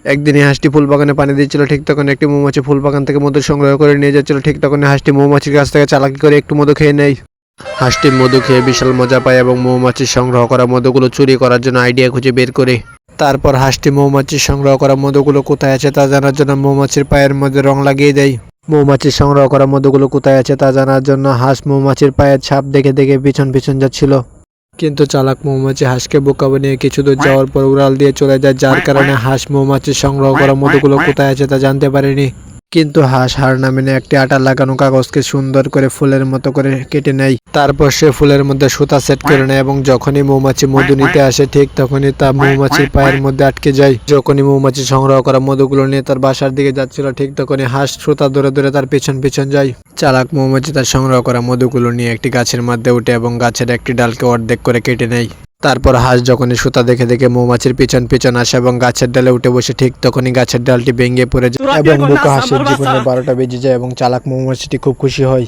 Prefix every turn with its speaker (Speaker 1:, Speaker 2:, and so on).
Speaker 1: একদিন এই হাঁসটি ফুল বাগানে পানি দিচ্ছিল, ঠিক তখন একটি মৌমাছি ফুল বাগান থেকে মধু সংগ্রহ করে নিয়ে যাচ্ছিল। ঠিক তখন হাঁসটি মৌমাছির কাছ থেকে চালাকি করে একটু মধু খেয়ে নেয়। হাঁসটি মধু খেয়ে বিশাল মজা পায় এবং মৌমাছির সংগ্রহ করা মধুগুলো চুরি করার জন্য আইডিয়া খুঁজে বের করে। তারপর হাঁসটি মৌমাছির সংগ্রহ করা মধুগুলো কোথায় আছে তা জানার জন্য মৌমাছির পায়ের মধ্যে রং লাগিয়ে দেয়। মৌমাছির সংগ্রহ করা মধুগুলো কোথায় আছে তা জানার জন্য হাঁস মৌমাছির পায়ের ছাপ দেখে দেখে পিছন পিছন যাচ্ছিল। কিন্তু চালাক মৌমাছি হাঁসকে বোকা বানিয়ে কিছু দূর যাওয়ার পর উড়াল দিয়ে চলে যায়, যার কারণে হাঁস মৌমাছির সংগ্রহ করা মধুগুলো কোথায় আছে তা জানতে পারেনি। কিন্তু হাঁস হার না মেনে একটি আটা লাগানো কাগজকে সুন্দর করে ফুলের মতো করে কেটে নেয়। তারপর সে ফুলের মধ্যে সুতা সেট করে নেয় এবং যখনই মৌমাছি মধু নিতে আসে ঠিক তখনই তা মৌমাছির পায়ের মধ্যে আটকে যায়। যখনই মৌমাছি সংগ্রহ করা মধুগুলো নিয়ে তার বাসার দিকে যাচ্ছিল ঠিক তখনই হাঁস সুতা ধরে ধরে তার পিছন পিছন যায়। চালাক মৌমাছি তার সংগ্রহ করা মধুগুলো নিয়ে একটি গাছের মধ্যে উঠে এবং গাছের একটি ডালকে অর্ধেক করে কেটে নেয়। তারপর হাঁস যখনই সুতা দেখে দেখে মৌমাছির পিছন পিছন আসে এবং গাছের ডালে উঠে বসে ঠিক তখনই গাছের ডালটি ভেঙে পড়ে যায় এবং বোকা হাঁসের জীবনে 12টা বেজে যায় এবং চালাক মৌমাছিটি খুব খুশি হয়।